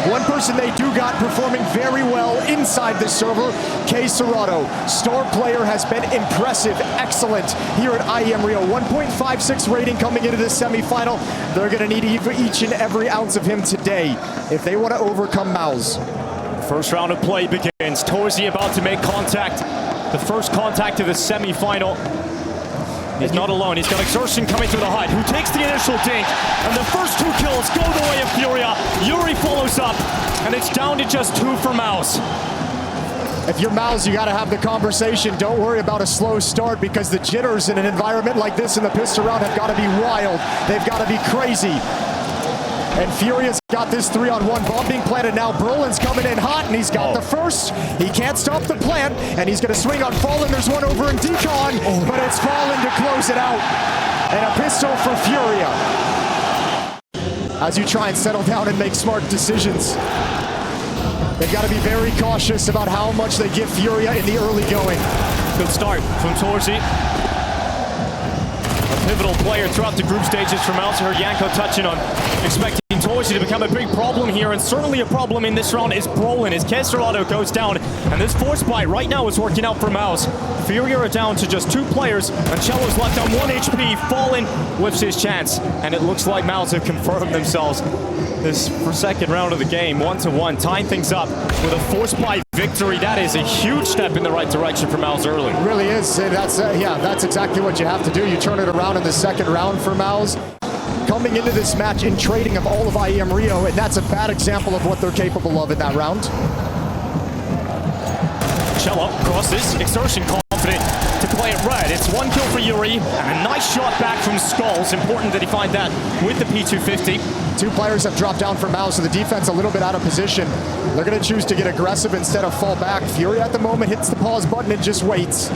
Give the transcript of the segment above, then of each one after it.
One person they do got performing very well inside the server, K-Serrato. Star player has been impressive, excellent here at IEM Rio. 1.56 rating coming into this semifinal. They're going to need each and every ounce of him today if they want to overcome MOUZ. First round of play begins. Torzi about to make contact. The first contact of the semifinal. He's not alone. He's got Exertion coming through the hut, who takes the initial dink, and the first 2 kills go the way of FURIA. Yuri follows up, and it's down to just 2 for MOUZ. If you're MOUZ, you got to have the conversation. Don't worry about a slow start, because the jitters in an environment like this in the pistol round have got to be wild. They've got to be crazy. And FURIA's got this 3-on-1 bomb being planted now. Brolin's coming in hot, and he's got the first. He can't stop the plant, and he's going to swing on Fallen. There's one over in Decon, but it's Fallen to close it out. And a pistol for FURIA. As you try and settle down and make smart decisions, they've got to be very cautious about how much they give FURIA in the early going. Good start from Torzi. A pivotal player throughout the group stages for MOUZ. Heard Yanko touching on expecting Torzi to become a big problem here, and certainly a problem in this round is Brolin as K-Serrato goes down, and this force bite right now is working out for MOUZ. FURIA are down to just 2 players, and Cello's left on 1 HP. Fallen whips his chance, and it looks like MOUZ have confirmed themselves this second round of the game, 1-1, tying things up with a force bite victory. That is a huge step in the right direction for MOUZ early. It really is. That's exactly what you have to do. You turn it around in the second round for MOUZ. Coming into this match in trading of all of IEM Rio, and that's a bad example of what they're capable of in that round. Cello crosses, Exertion confident to play it red. It's 1 kill for Yuri, and a nice shot back from Skulls. Important that he find that with the P250. 2 players have dropped down for MOUZ, so the defense a little bit out of position. They're going to choose to get aggressive instead of fall back. FURIA at the moment hits the pause button and just waits.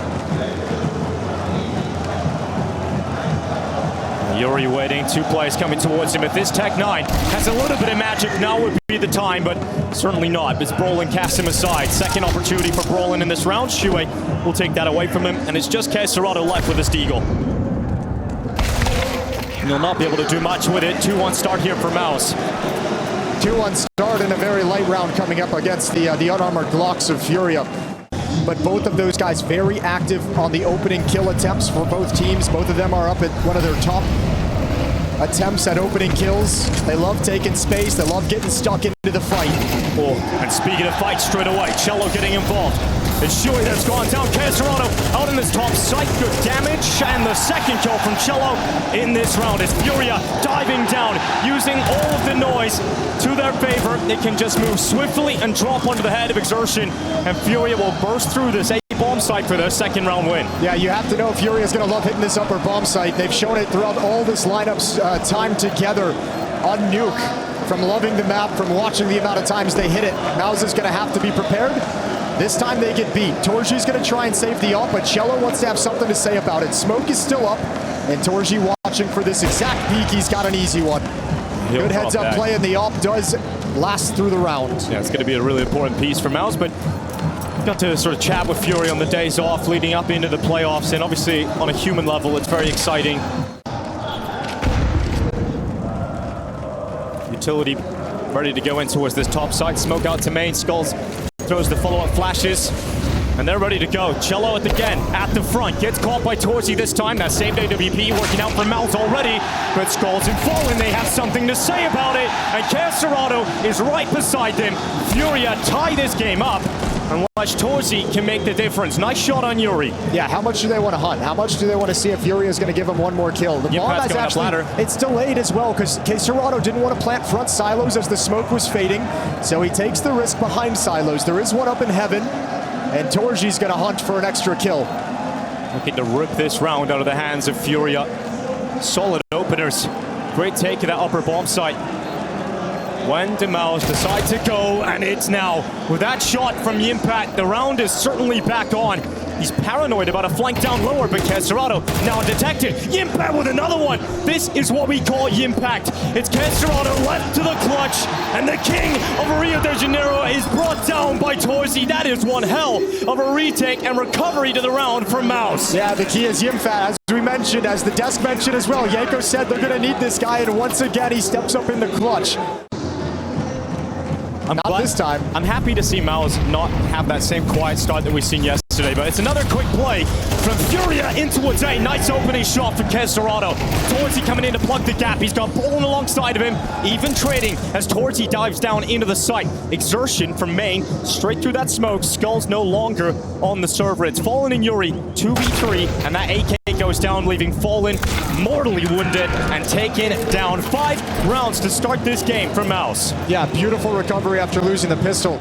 Yuri waiting, 2 players coming towards him, but this Tech 9 has a little bit of magic. Now would be the time, but certainly not, as Brolin casts him aside. Second opportunity for Brolin in this round. Shue will take that away from him, and it's just K-Serrato left with a Deagle. And he'll not be able to do much with it. 2-1 start here for MOUZ. 2-1 start in a very light round coming up against the unarmored Glocks of FURIA. But both of those guys very active on the opening kill attempts for both teams. Both of them are up at one of their top attempts at opening kills. They love taking space. They love getting stuck into the fight. Oh, and speaking of fight straight away, Cello getting involved. It's Shue that's gone down. K-Serrato out in this top site. Good damage. And the second kill from Cello in this round is FURIA diving down, using all of the noise to their favor. They can just move swiftly and drop onto the head of Exertion, and FURIA will burst through this bomb site for their second round win. Yeah, you have to know FURIA is going to love hitting this upper bomb site. They've shown it throughout all this lineup's time together on Nuke. From loving the map, from watching the amount of times they hit it, MOUZ is going to have to be prepared. This time they get beat. Torji's going to try and save the op, but Cello wants to have something to say about it. Smoke is still up, and Torji watching for this exact peak. He's got an easy one. Good heads-up play, and the op does last through the round. Yeah, it's going to be a really important piece for MOUZ, but got to sort of chat with FURIA on the days off leading up into the playoffs, and obviously on a human level, it's very exciting. Utility ready to go in towards this top side. Smoke out to main. Skulls throws the follow-up flashes, and they're ready to go. Cello again at the front. Gets caught by Torzi this time. That saved AWP working out for MOUZ already. But Skulls and Fallen, they have something to say about it. And K-Serrato is right beside them. FURIA tie this game up, unless Torzi can make the difference. Nice shot on Yuri. Yeah, how much do they want to hunt? How much do they want to see if FURIA is going to give him one more kill? The bomb has actually, it's delayed as well, because K-Serrato didn't want to plant front silos as the smoke was fading, so he takes the risk behind silos. There is one up in heaven, and Torji's going to hunt for an extra kill. Looking to rip this round out of the hands of FURIA. Solid openers. Great take of that upper bomb site. When do MOUZ decide to go, and it's now. With that shot from Yimpat, the round is certainly back on. He's paranoid about a flank down lower, but K-Serrato now detected. Yimpat with another one. This is what we call Yimpact. It's K-Serrato left to the clutch, and the king of Rio de Janeiro is brought down by Torzi. That is one hell of a retake and recovery to the round from MOUZ. Yeah, the key is Yimpat, as we mentioned, as the desk mentioned as well. Yanko said they're going to need this guy, and once again, he steps up in the clutch. Not this time. I'm happy to see MOUZ not have that same quiet start that we've seen yesterday, but it's another quick play from FURIA into a day. Nice opening shot from CS2. Torzy coming in to plug the gap. He's got Bolin alongside of him, even trading as Torzy dives down into the site. Exertion from main, straight through that smoke. Skull's no longer on the server. It's Fallen and Yuri, 2v3, and that AK goes down, leaving Fallen mortally wounded and taken down. 5 rounds to start this game for MOUZ. Yeah, beautiful recovery after losing the pistol.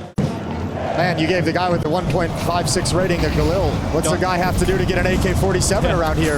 Man, you gave the guy with the 1.56 rating a Galil. What's the guy have to do to get an AK-47 around here?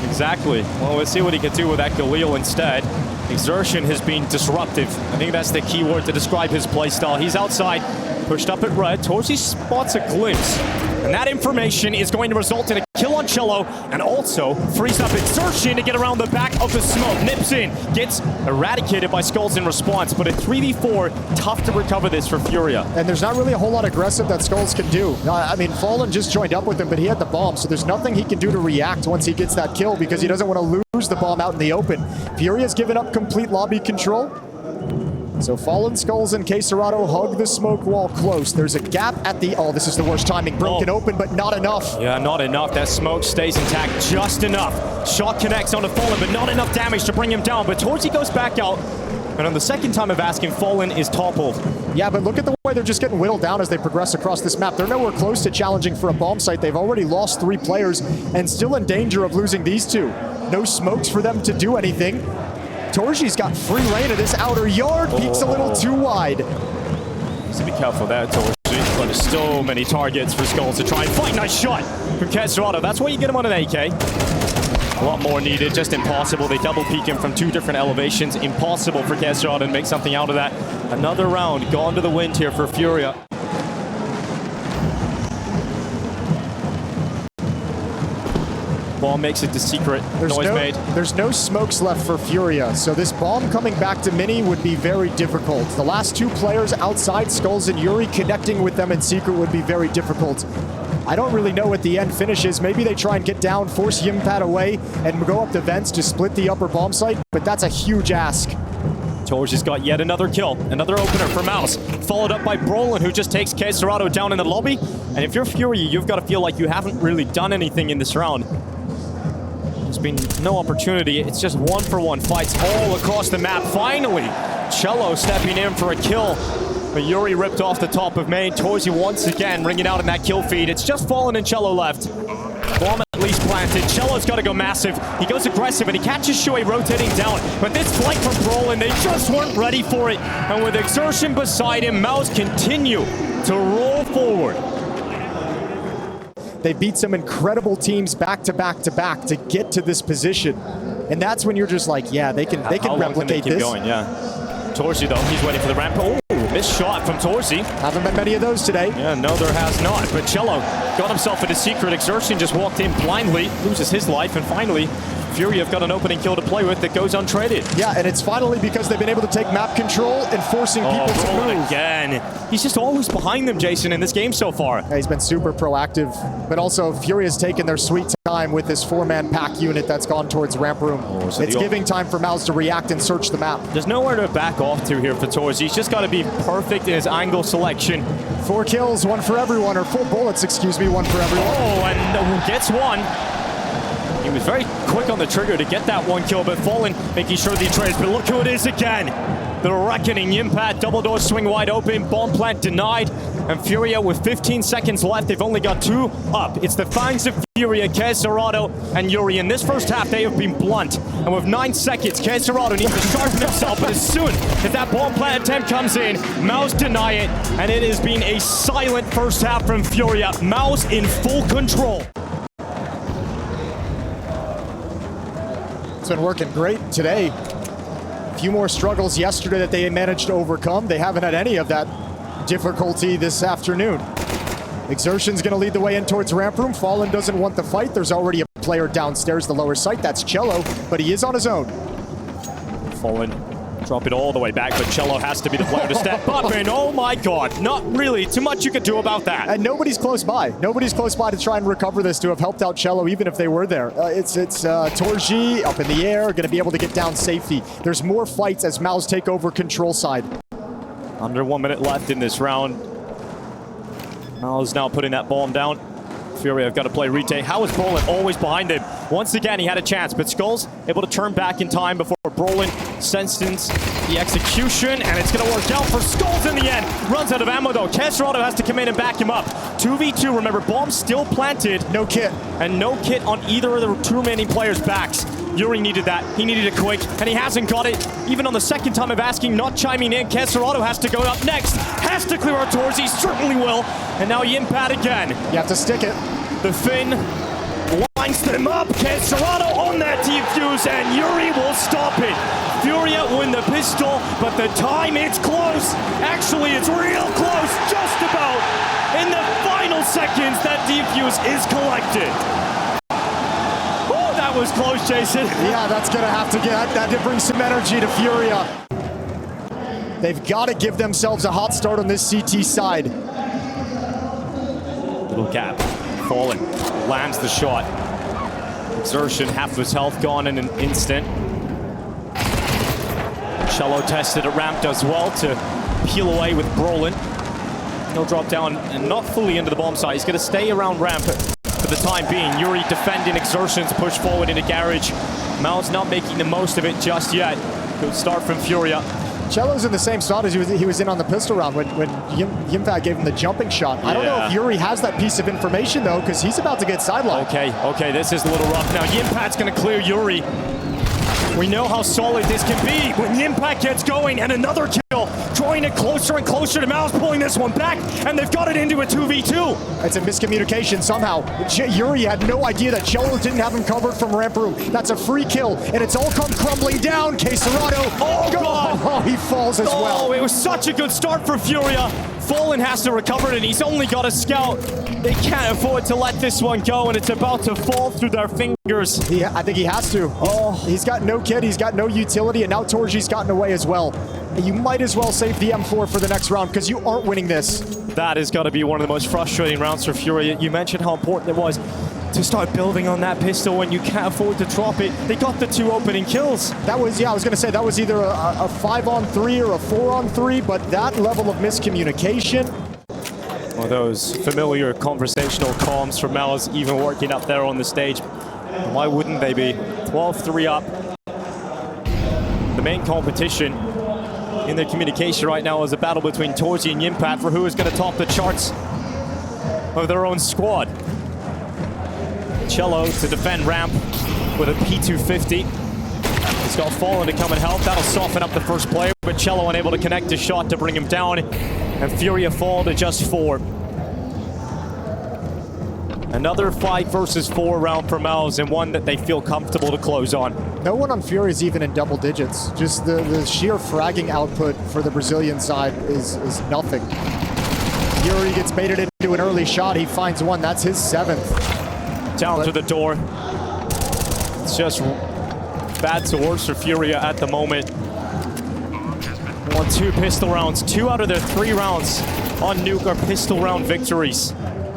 Exactly. Well, let's see what he can do with that Galil instead. Exertion has been disruptive. I think that's the key word to describe his playstyle. He's outside, pushed up at red. Torzy spots a glimpse. And that information is going to result in a kill on Cello, and also frees up Exertion to get around the back of the smoke. Nips in, gets eradicated by Skulls in response, but at 3v4, tough to recover this for FURIA. And there's not really a whole lot aggressive that Skulls can do. I mean, Fallen just joined up with him, but he had the bomb, so there's nothing he can do to react once he gets that kill, because he doesn't want to lose the bomb out in the open. FURIA's given up complete lobby control. So Fallen, Skulls, and CS2 hug the smoke wall close. There's a gap at the... Oh, this is the worst timing. Broken open, but not enough. Yeah, not enough. That smoke stays intact just enough. Shot connects onto Fallen, but not enough damage to bring him down. But Torzy goes back out. And on the second time of asking, Fallen is toppled. Yeah, but look at the way they're just getting whittled down as they progress across this map. They're nowhere close to challenging for a bomb site. They've already lost 3 players and still in danger of losing these 2. No smokes for them to do anything. Torzi's got free reign of this outer yard. Peaks a little too wide. So be careful there, Torzy. But there's so many targets for Skulls to try and fight. Nice shot from CS2. That's why you get him on an AK. A lot more needed, just impossible. They double peek him from 2 different elevations. Impossible for CS2 to make something out of that. Another round gone to the wind here for FURIA. Bomb makes it to secret. Noise made. There's no smokes left for FURIA, so this bomb coming back to Mini would be very difficult. The last 2 players outside Skulls and Yuri connecting with them in secret would be very difficult. I don't really know what the end finish is. Maybe they try and get down, force Yimpad away, and go up the vents to split the upper bomb site, but that's a huge ask. Torzi's got yet another kill, another opener for MOUZ, followed up by Brolin, who just takes CS2 down in the lobby. And if you're FURIA, you've got to feel like you haven't really done anything in this round. There's been no opportunity. It's just 1-for-1 fights all across the map. Finally, Cello stepping in for a kill. But Yuri ripped off the top of main. Torzy once again ringing out in that kill feed. It's just Fallen and Cello left. Bomb at least planted. Cello's got to go massive. He goes aggressive and he catches Shui rotating down. But this flank from Brolin, they just weren't ready for it. And with Exertion beside him, MOUZ continue to roll forward. They beat some incredible teams back to back to back to get to this position. And that's when you're just like, yeah, they can replicate this. Going, yeah. Torzy though, he's waiting for the ramp. Oh, missed shot from Torzy. Haven't been many of those today. Yeah, no, there has not. But Cello got himself into secret. Exertion just walked in blindly, loses his life, and finally, FURIA have got an opening kill to play with that goes untraded. Yeah, and it's finally because they've been able to take map control and forcing people to move. Again. He's just always behind them, Jason, in this game so far. Yeah, he's been super proactive, but also FURIA's taken their sweet time with this 4-man pack unit that's gone towards ramp room. So it's giving time for MOUZ to react and search the map. There's nowhere to back off to here for Torzy. He's just got to be perfect in his angle selection. 4 kills, 1 for everyone, or 4 bullets, excuse me, 1 for everyone. Oh, and gets 1. He was very quick on the trigger to get that 1 kill, but Fallen making sure that he trades. But look who it is again. The Reckoning. Yimpad, double door swing wide open. Bomb plant denied. And FURIA with 15 seconds left. They've only got 2 up. It's the fangs of FURIA, CS2 and Yuri. In this first half, they have been blunt. And with 9 seconds, CS2 needs to sharpen himself. But as soon as that bomb plant attempt comes in, MOUZ deny it. And it has been a silent first half from FURIA. MOUZ in full control. It's been working great today. A few more struggles yesterday that they managed to overcome. They haven't had any of that difficulty this afternoon. Exertion's going to lead the way in towards ramp room. Fallen doesn't want the fight. There's already a player downstairs the lower site. That's Cello, but he is on his own. Fallen drop it all the way back, but Cello has to be the player to step up, and oh my god, not really too much you could do about that. And nobody's close by. Nobody's close by to try and recover this, to have helped out Cello, even if they were there. It's Torzy up in the air, going to be able to get down safety. There's more fights as MOUZ take over control side. Under 1 minute left in this round. MOUZ now putting that bomb down. FURIA have got to play retake. How is Brolin always behind him? Once again, he had a chance, but Skulls able to turn back in time before Brolin senses the execution, and it's going to work out for Skulls in the end. Runs out of ammo, though. CS2 has to come in and back him up. 2v2, remember, bomb still planted. No kit. And no kit on either of the two remaining players' backs. Yuri needed that. He needed it quick, and he hasn't got it. Even on the second time of asking, not chiming in. CS2 has to go up next. Has to clear our tours. He certainly will. And now Yimpat again. You have to stick it. The Finn lines them up. CS2 on that defuse, and Yuri will stop it. FURIA win the pistol, but the time, it's close. Actually, it's real close. Just about. In the final seconds, that defuse is collected. That was close, Jason. Yeah, that's going to have to get that to bring some energy to FURIA. They've got to give themselves a hot start on this CT side. Little gap. Fallen. Lands the shot. Exertion, half of his health gone in an instant. Cello tested at ramp, does well to peel away with Brolin. He'll drop down and not fully into the bomb site. He's going to stay around ramp for the time being. Yuri defending Exertions, push forward into garage. MOUZ not making the most of it just yet. Good start from FURIA. Cello's in the same spot as he was in on the pistol round when Yimpat gave him the jumping shot. I don't know if Yuri has that piece of information, though, because he's about to get sidelined. Okay, this is a little rough. Now Yimpat's going to clear Yuri. We know how solid this can be when Yimpat gets going, and another kill, drawing it closer and closer to MOUZ, pulling this one back, and they've got it into a 2v2. It's a miscommunication somehow. Yuri had no idea that Cello didn't have him covered from ramp room. That's a free kill, and it's all come crumbling down. CS2, oh God! Oh, he falls as well. Oh, it was such a good start for FURIA. Fallen has to recover it, and he's only got a scout. They can't afford to let this one go, and it's about to fall through their fingers. Yeah, I think he has to. He's got no kit, he's got no utility, and now Torji's gotten away as well. You might as well save the M4 for the next round, because you aren't winning this. That has got to be one of the most frustrating rounds for FURIA. You mentioned how important it was to start building on that pistol when you can't afford to drop it. They got the 2 opening kills. That was, I was going to say, that was either a 5-on-3 or a 4-on-3, but that level of miscommunication. Well, those familiar conversational comms from MOUZ even working up there on the stage. Why wouldn't they be? 12-3 up. The main competition in their communication right now is a battle between Torji and Yimpat for who is going to top the charts of their own squad. Cello to defend ramp with a P250. He's got Fallen to come and help. That'll soften up the first player, but Cello unable to connect a shot to bring him down, and FURIA fall to just 4. Another 5 versus 4 round for MOUZ, and one that they feel comfortable to close on. No one on FURIA is even in double digits. Just the sheer fragging output for the Brazilian side is nothing. Yuri gets baited into an early shot. He finds one. That's his 7th. Down to the door. It's just bad to worse for FURIA at the moment. Won 2 pistol rounds. 2 out of their 3 rounds on nuke are pistol round victories.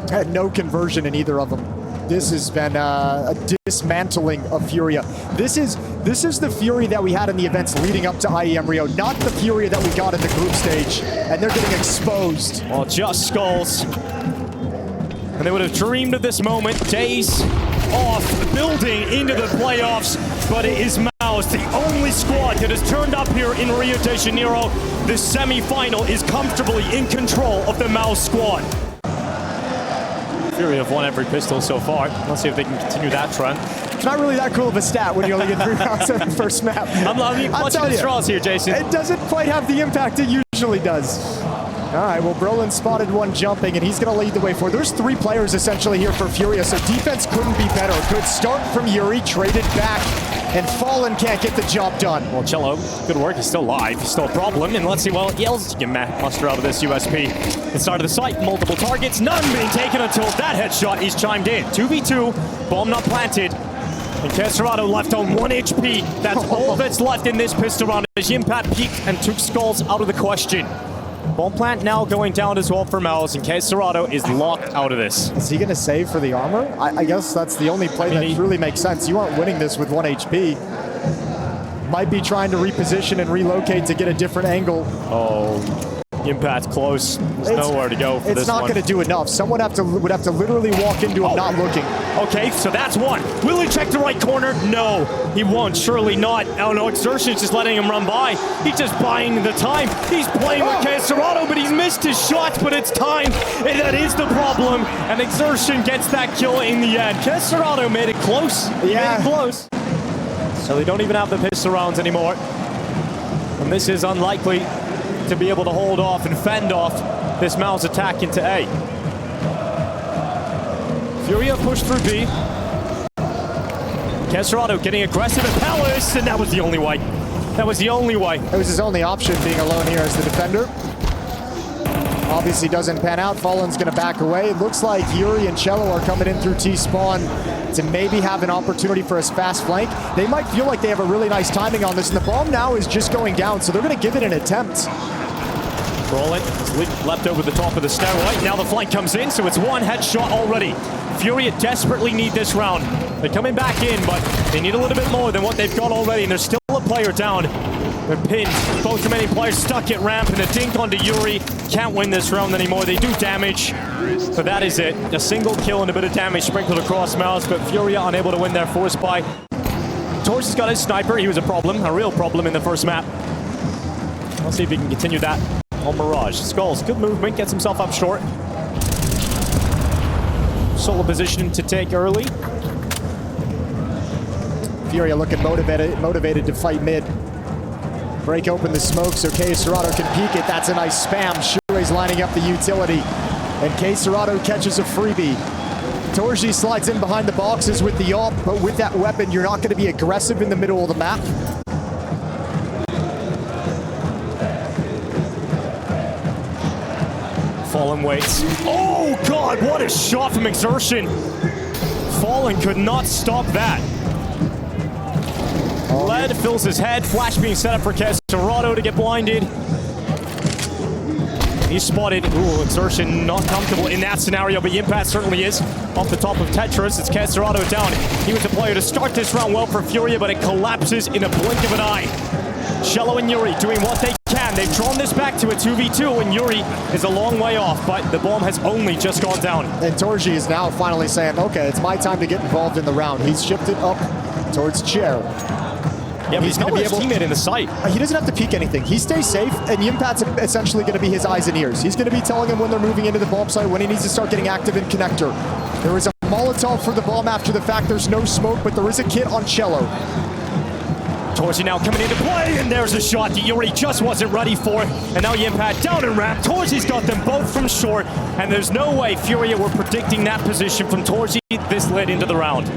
Had no conversion in either of them. This has been a dismantling of FURIA. This is the Fury that we had in the events leading up to IEM Rio, not the FURIA that we got in the group stage. And they're getting exposed. Well, just Skulls. And they would have dreamed of this moment. Days off, building into the playoffs, but it is MOUZ, the only squad that has turned up here in Rio de Janeiro. The semi-final is comfortably in control of the MOUZ squad. FURIA have won every pistol so far. Let's see if they can continue that trend. It's not really that cool of a stat when you only get 3 rounds on the first map. I'm clutching the straws here, Jason. It doesn't quite have the impact it usually does. All right, well, Brolin spotted one jumping, and he's going to lead the way forward. There's 3 players essentially here for FURIA, so defense couldn't be better. Good start from Yuri, traded back, and Fallen can't get the job done. Well, Cello, good work. He's still alive. He's still a problem, and let's see what else he can muster out of this USP. Inside of the site, multiple targets, none being taken until that headshot is chimed in. 2v2, bomb not planted. And CS2 left on 1 HP. That's all that's left in this pistol round as Yimpat peeked and took Skulls out of the question. Bomb plant now going down as well for MOUZ, and CS2 is locked out of this. Is he going to save for the armor? I guess that's the only play that really makes sense. You aren't winning this with 1 HP. Might be trying to reposition and relocate to get a different angle. Impact's close. There's nowhere to go for this one. It's not going to do enough. Someone would have to literally walk into him not looking. Okay, so that's one. Will he check the right corner? No, he won't. Surely not. Oh no, Exertion's just letting him run by. He's just buying the time. He's playing with CS2, but he's missed his shots, but it's time. And that is the problem. And Exertion gets that kill in the end. CS2 made it close. He made it close. So they don't even have the pistol rounds anymore. And this is unlikely to be able to hold off and fend off this MOUZ attack into A. FURIA pushed through B. CS2 getting aggressive at Palace, and that was the only way. That was the only way. It was his only option, being alone here as the defender. Obviously doesn't pan out. Fallen's going to back away. It looks like Yuri and Cello are coming in through T-spawn to maybe have an opportunity for a fast flank. They might feel like they have a really nice timing on this, and the bomb now is just going down, so they're going to give it an attempt. Rolling, left over the top of the stairway. Now the flank comes in, so it's one headshot already. FURIA desperately need this round. They're coming back in, but they need a little bit more than what they've got already, and there's still a player down. They're pinned. Both remaining players stuck at ramp, and a dink onto Yuri. Can't win this round anymore. They do damage, but that is it. A single kill and a bit of damage sprinkled across MOUZ, but FURIA unable to win their force by. Torch has got his sniper. He was a problem, a real problem in the first map. We'll see if he can continue that on Mirage. Skulls, good movement, gets himself up short. Solo position to take early. FURIA looking motivated to fight mid. Break open the smoke so CS2 can peek it. That's a nice spam. Shurei's lining up the utility. And CS2 catches a freebie. Torji slides in behind the boxes with the AWP, but with that weapon, you're not going to be aggressive in the middle of the map. Fallen waits. Oh God, what a shot from Exertion. Fallen could not stop that. Lead fills his head. Flash being set up for CS2 to get blinded. He's spotted. Ooh, Exertion not comfortable in that scenario, but Yimpat certainly is. Off the top of Tetris, it's CS2 down. He was the player to start this round well for FURIA, but it collapses in a blink of an eye. Cello and Yuri doing what they can. They've drawn this back to a 2v2, and Yuri is a long way off, but the bomb has only just gone down. And Torji is now finally saying, okay, it's my time to get involved in the round. He's shifted up towards Chair. Yeah, but he's not his teammate in the sight. He doesn't have to peek anything. He stays safe, and Yimpat's essentially going to be his eyes and ears. He's going to be telling him when they're moving into the bomb site, when he needs to start getting active in connector. There is a Molotov for the bomb after the fact. There's no smoke, but there is a kit on Cello. Torsi now coming into play, and there's a shot that Yuri just wasn't ready for. And now Yimpat down and ramp. Torsi's got them both from short, and there's no way FURIA were predicting that position from Torsi this late into the round.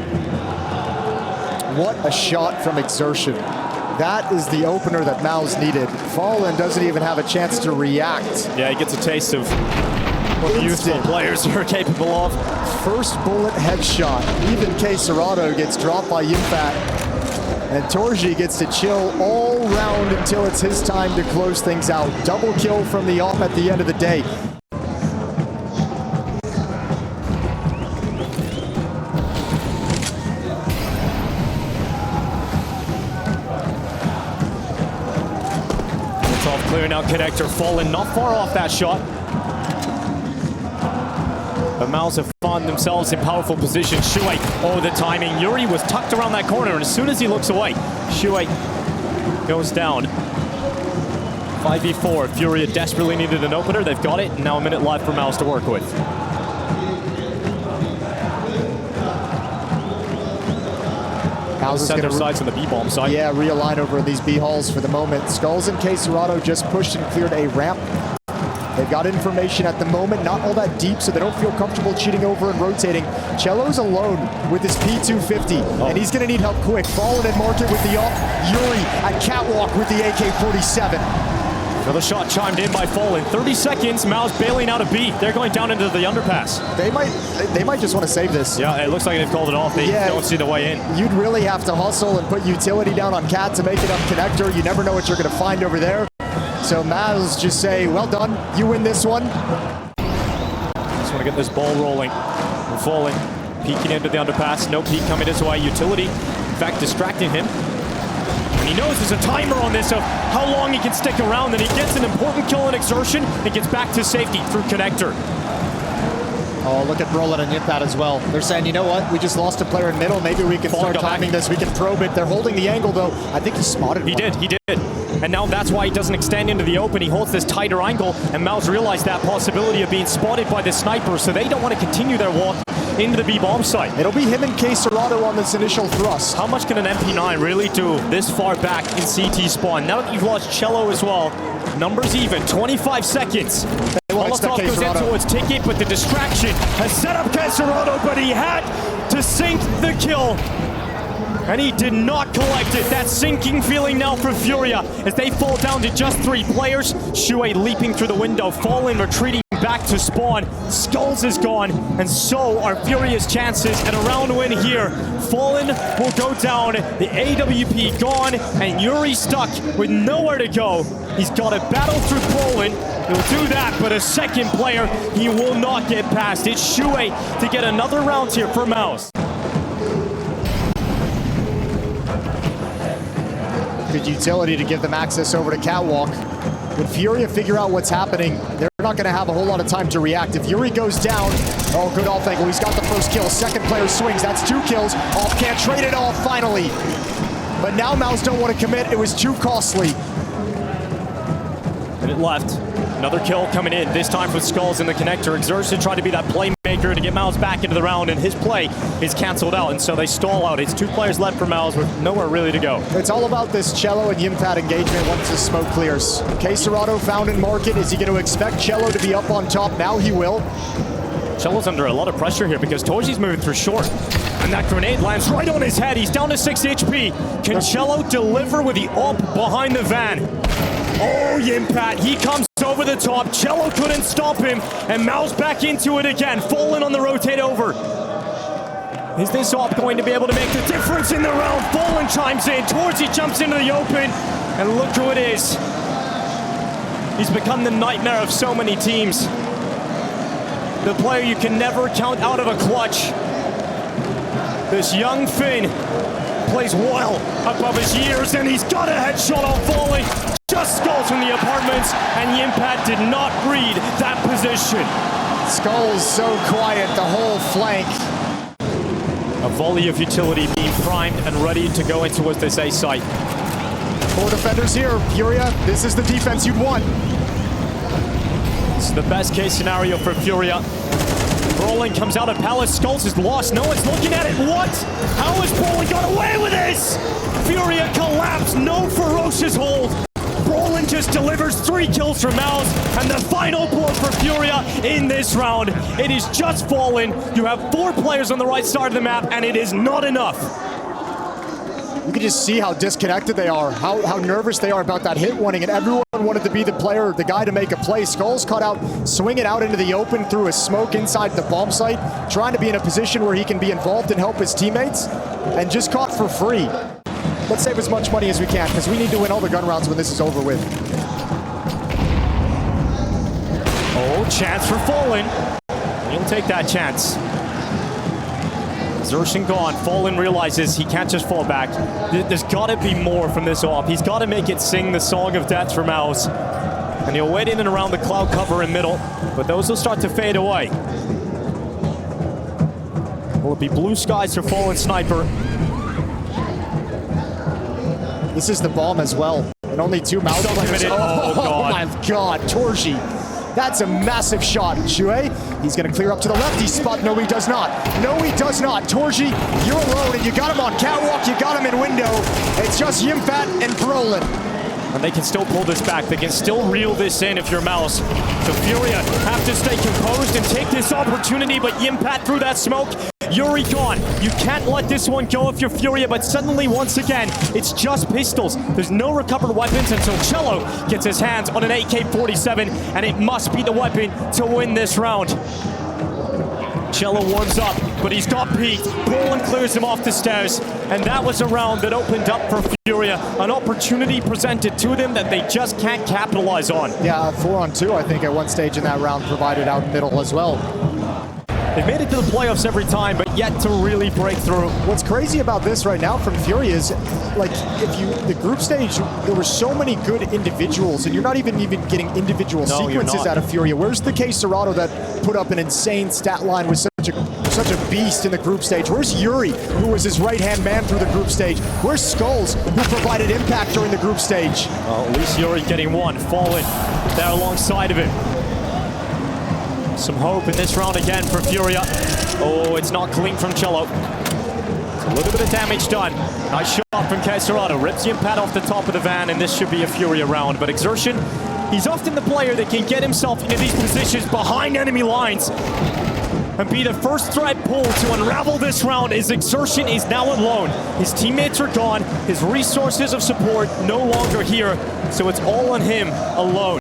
What a shot from Exertion. That is the opener that MOUZ needed. Fallen doesn't even have a chance to react. Yeah, he gets a taste of what the youthful players are capable of. First bullet headshot. Even CS2 gets dropped by Yimpat. And Torji gets to chill all round until it's his time to close things out. Double kill from the AWP at the end of the day. Clearing out connector, Fallen not far off that shot. But MOUZ have found themselves in powerful position. Shuai, oh, the timing. Yuri was tucked around that corner, and as soon as he looks away, Shuai goes down. 5v4. FURIA desperately needed an opener. They've got it. Now a minute left for MOUZ to work with. MOUZ is going to sides on the B-bomb side. Yeah, realign over these B-halls for the moment. Skulls and CS2 just pushed and cleared a ramp. They've got information at the moment, not all that deep, so they don't feel comfortable cheating over and rotating. Cello's alone with his P250, and he's going to need help quick. Fallen and Market with the AWP. Yuri at Catwalk with the AK-47. Another shot chimed in by Fallen. 30 seconds, MOUZ bailing out a B. They're going down into the underpass. They might just want to save this. Yeah, it looks like they've called it off. They don't see the way in. You'd really have to hustle and put utility down on Cat to make it up connector. You never know what you're going to find over there. So MOUZ just say, well done, you win this one. Just want to get this ball rolling. And Fallen peeking into the underpass. No peek coming his way. Utility, in fact, distracting him. And he knows there's a timer on this of how long he can stick around, and he gets an important kill in Exertion and gets back to safety through Connector. Oh, look at Brolin and Yimpat as well. They're saying, you know what? We just lost a player in middle. Maybe we can start timing this. We can probe it. They're holding the angle, though. I think he spotted one. He did. And now that's why he doesn't extend into the open. He holds this tighter angle, and MOUZ realized that possibility of being spotted by the sniper, so they don't want to continue their walk into the B-bomb site. It'll be him and K-Serrato on this initial thrust. How much can an MP9 really do this far back in CT spawn? Now that you've lost Cello as well, numbers even, 25 seconds. Molotov goes in towards Ticket, but the distraction has set up K-Serrato, but he had to sink the kill. And he did not collect it. That sinking feeling now for FURIA as they fall down to just 3 players. Shuei leaping through the window, Fallen retreating back to spawn. Skulls is gone, and so are FURIA's chances at a round win here. Fallen will go down, the AWP gone, and Yuri stuck with nowhere to go. He's got to battle through Poland. He'll do that, but a second player he will not get past. It's Shuei to get another round here for MOUZ. Good utility to give them access over to Catwalk. When FURIA figure out what's happening, they're not going to have a whole lot of time to react. If Yuri goes down, oh, good off angle. He's got the first kill. Second player swings. That's 2 kills. Off can't trade it all finally. But now MOUZ don't want to commit. It was too costly. And it left. Another kill coming in, this time from Skulls in the connector. Exertion tried to be that playmaker to get MOUZ back into the round, and his play is canceled out, and so they stall out. It's 2 players left for MOUZ with nowhere really to go. It's all about this Cello and Yimpat engagement once the smoke clears. K-Serrato found in market. Is he going to expect Cello to be up on top? Now he will. Cello's under a lot of pressure here because Torji's moving through short. And that grenade lands right on his head. He's down to 6 HP. Can Cello deliver with the AWP behind the van? Oh, Yimpat, he comes over the top. Cello couldn't stop him, and MOUZ back into it again. Fallen on the rotate over. Is this AWP going to be able to make the difference in the round? Fallen chimes in. Torji jumps into the open, and look who it is. He's become the nightmare of so many teams. The player you can never count out of a clutch. This young Finn plays well above his years, and he's got a headshot on Fallen. Just Skulls from the apartments, and Yimpat did not read that position. Skulls so quiet, the whole flank. A volley of utility being primed and ready to go into this A site. 4 defenders here. FURIA, this is the defense you'd want. It's the best case scenario for FURIA. Brolin comes out of Palace. Skulls is lost. No one's looking at it. What? How has Brolin got away with this? FURIA collapsed. No ferocious hold. Brolin just delivers 3 kills for MOUZ, and the final blow for FURIA in this round. It is just Fallen. You have 4 players on the right side of the map, and it is not enough. You can just see how disconnected they are, how nervous they are about that hit warning, and everyone wanted to be the player, the guy to make a play. Skulls caught out, swinging out into the open through a smoke inside the bomb site, trying to be in a position where he can be involved and help his teammates, and just caught for free. Let's save as much money as we can, because we need to win all the gun rounds when this is over with. Oh, chance for Fallen. He'll take that chance. Exertion gone. Fallen realizes he can't just fall back. There's got to be more from this AWP. He's got to make it sing the song of death for MOUZ. And he'll wait in and around the cloud cover in middle, but those will start to fade away. Will it be blue skies for Fallen Sniper? This is the bomb as well, and only 2 MOUZ players. Oh my God, Torji. That's a massive shot. Shuei, he's going to clear up to the left. He's spot. No, he does not. No, he does not. Torji, you're alone, and you got him on Catwalk. You got him in window. It's just Yimpat and Brolin. And they can still pull this back. They can still reel this in if you're MOUZ. So FURIA have to stay composed and take this opportunity, but Yimpat through that smoke. Yuri gone. You can't let this one go if you're FURIA, but suddenly, once again, it's just pistols. There's no recovered weapons until Cello gets his hands on an AK-47, and it must be the weapon to win this round. Cello warms up, but he's got peaked. Brolin clears him off the stairs, and that was a round that opened up for FURIA. An opportunity presented to them that they just can't capitalize on. Yeah, 4-on-2, I think, at one stage in that round provided out middle as well. They've made it to the playoffs every time, but yet to really break through. What's crazy about this right now from FURIA is, like, the group stage, there were so many good individuals, and you're not even getting individual sequences out of FURIA. Where's the KSCERATO that put up an insane stat line with such a beast in the group stage? Where's Yuri, who was his right-hand man through the group stage? Where's Skulls, who provided impact during the group stage? Well, at least Yuri getting one, Fallen there alongside of it. Some hope in this round again for FURIA. Oh, it's not clean from Cello. A little bit of damage done. Nice shot from KSCERATO. Rips the impact off the top of the van, and this should be a FURIA round. But Exertion, he's often the player that can get himself into these positions behind enemy lines and be the first thread pull to unravel this round, as Exertion is now alone. His teammates are gone. His resources of support no longer here. So it's all on him alone.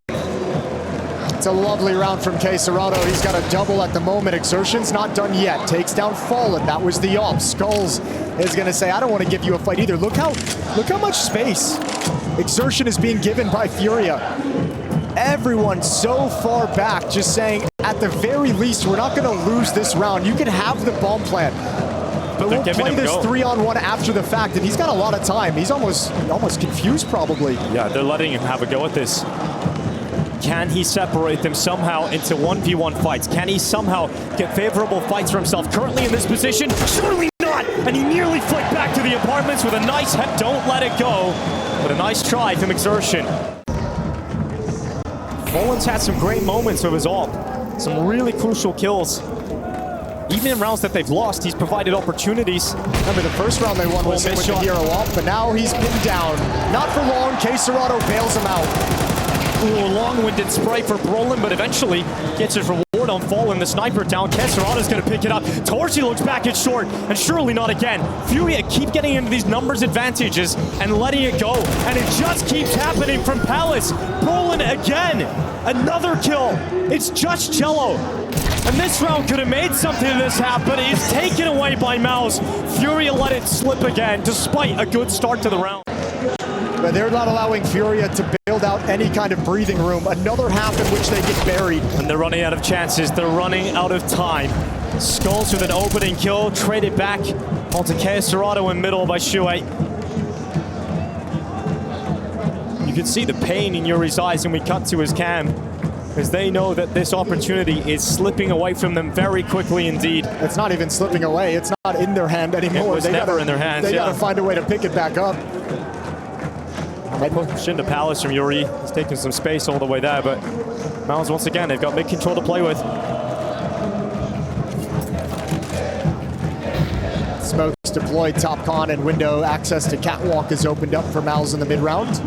It's a lovely round from KSCERATO. He's got a double at the moment. Exertion's not done yet. Takes down Fallen. That was the op. Skulls is going to say, I don't want to give you a fight either. Look how much space Exertion is being given by FURIA. Everyone so far back, just saying, at the very least, we're not going to lose this round. You can have the bomb plant, but we'll play this 3-on-1 after the fact. And he's got a lot of time. He's almost confused, probably. Yeah, they're letting him have a go at this. Can he separate them somehow into 1v1 fights? Can he somehow get favorable fights for himself? Currently in this position, surely not! And he nearly flicked back to the apartments with a nice head. Don't let it go. But a nice try from Exertion. Fallen's had some great moments with his ult. Some really crucial kills. Even in rounds that they've lost, he's provided opportunities. Remember, the first round they won was with the hero ult, but now he's pinned down. Not for long, KSCERATO bails him out. Ooh, long-winded spray for Brolin, but eventually gets his reward on Fallen. The sniper down. KSCERATO's going to pick it up. Torsi looks back at short, and surely not again. FURIA keep getting into these numbers advantages and letting it go, and it just keeps happening from Palace. Brolin again. Another kill. It's just Cello. And this round could have made something of this happen, but it's taken away by MOUZ. FURIA let it slip again, despite a good start to the round. But they're not allowing FURIA to build out any kind of breathing room. Another half in which they get buried. And they're running out of chances. They're running out of time. Skulls with an opening kill, traded back onto KSCERATO in middle by Shuei. You can see the pain in Yuri's eyes when we cut to his cam, as they know that this opportunity is slipping away from them very quickly indeed. It's not even slipping away. It's not in their hand anymore. It was never in their hands. They gotta find a way to pick it back up. Push into Palace from Yuri. He's taking some space all the way there, but MOUZ once again, they've got mid-control to play with. Smokes deployed, top con and window. Access to catwalk is opened up for MOUZ in the mid-round.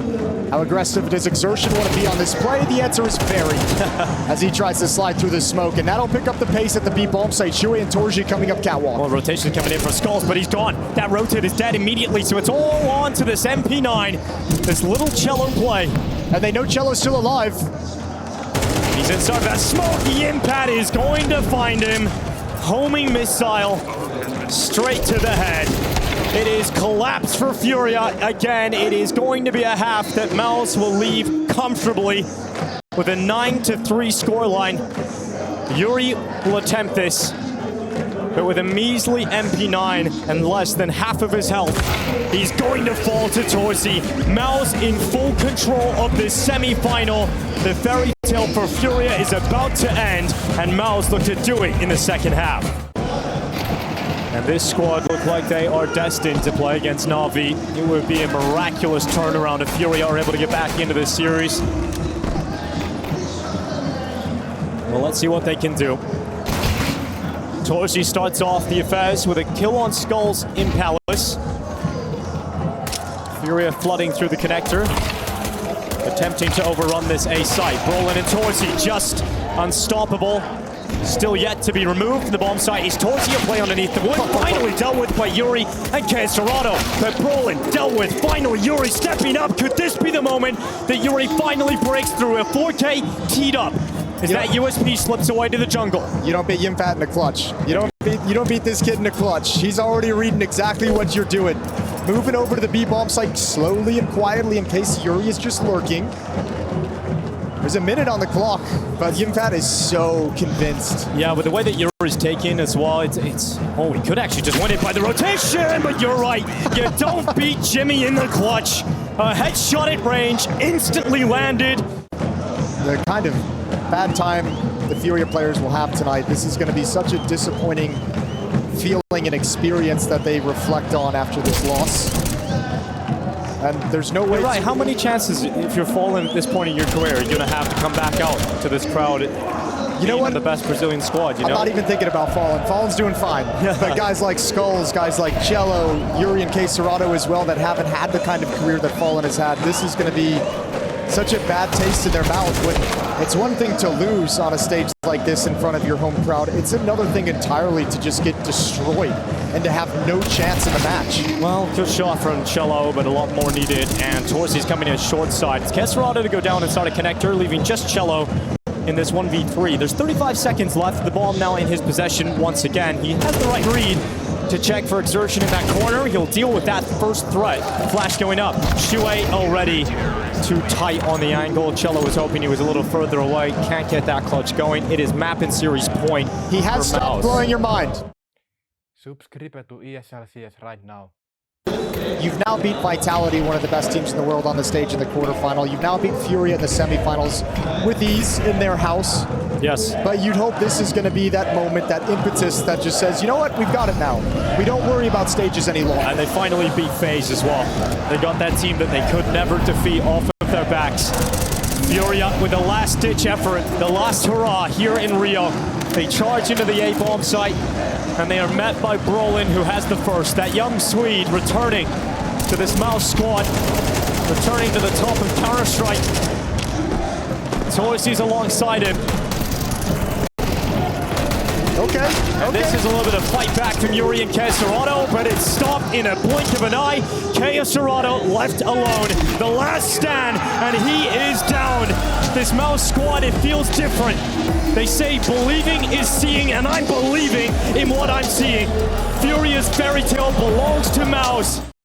How aggressive does Exertion want to be on this play? The answer is very. As he tries to slide through the smoke, and that'll pick up the pace at the B bomb site. Shuei and Torsi coming up catwalk. Well, rotation coming in for Skulls, but he's gone. That rotate is dead immediately, so it's all on to this MP9. This little Cello play. And they know Cello's still alive. He's inside that smoke. The impact is going to find him. Homing missile straight to the head. It is collapse for FURIA again. It is going to be a half that MOUZ will leave comfortably with a 9-3 scoreline. Yuri will attempt this, but with a measly MP9 and less than half of his health, he's going to fall to Torsi. MOUZ in full control of this semi-final. The fairy tale for FURIA is about to end, and MOUZ look to do it in the second half. And this squad look like they are destined to play against Na'Vi. It would be a miraculous turnaround if FURIA are able to get back into this series. Well, let's see what they can do. Torsi starts off the affairs with a kill on Skulls in Palace. FURIA flooding through the connector, attempting to overrun this A site. Brolin and Torsi just unstoppable. Still yet to be removed. The bomb site is Torsi, a play underneath the wood. Finally dealt with by Yuri and KSCERATO. But Brolin dealt with. Finally, Yuri stepping up. Could this be the moment that Yuri finally breaks through? A 4K teed up. As that USP slips away to the jungle. You don't beat Yimfat in the clutch. You don't beat this kid in the clutch. He's already reading exactly what you're doing. Moving over to the B bomb site slowly and quietly in case Yuri is just lurking. There's a minute on the clock, but Yimfat is so convinced. Yeah, with the way that Yuri is taking as well, oh, he could actually just win it by the rotation, but you're right. You don't beat Jimmy in the clutch. A headshot at range, instantly landed. The kind of bad time the FURIA players will have tonight. This is going to be such a disappointing feeling and experience that they reflect on after this loss. And there's no way. You're right. How many chances, if you're falling at this point in your career, are you going to have to come back out to this crowd? You know what? The best Brazilian squad. I'm not even thinking about Fallen. Fallen's doing fine. But guys like Skulls, guys like Cello, Yuri and K-Serrato as well, that haven't had the kind of career that Fallen has had. This is going to be such a bad taste in their mouth. When it's one thing to lose on a stage like this in front of your home crowd. It's another thing entirely to just get destroyed and to have no chance in the match. Well, good shot from Cello, but a lot more needed. And Torsi's coming in short side. It's K-Serrato to go down and start a connector, leaving just Cello in this 1v3. There's 35 seconds left. The ball now in his possession once again. He has the right read to check for exertion in that corner. He'll deal with that first threat. Flash going up. Shue already too tight on the angle. Cello was hoping he was a little further away. Can't get that clutch going. It is map and series point. He has stopped blowing your mind. Subscribe to ESL CS right now. You've now beat Vitality, one of the best teams in the world, on the stage in the quarterfinal. You've now beat FURIA in the semifinals with ease in their house. Yes. But you'd hope this is going to be that moment, that impetus that just says, you know what, we've got it now. We don't worry about stages any longer. And they finally beat FaZe as well. They got that team that they could never defeat off of their backs. FURIA with the last-ditch effort, the last hurrah here in Rio. They charge into the A-bomb site, and they are met by Brolin, who has the first. That young Swede returning to this MOUZ squad, returning to the top of Counter-Strike. Torsi's alongside him. Okay. And this is a little bit of fight back from Yuri and K-Serrato, but it's stopped in a blink of an eye. K-Serrato left alone. The last stand, and he is down. This MOUZ squad, it feels different. They say believing is seeing, and I'm believing in what I'm seeing. FURIA's fairy tale belongs to MOUZ.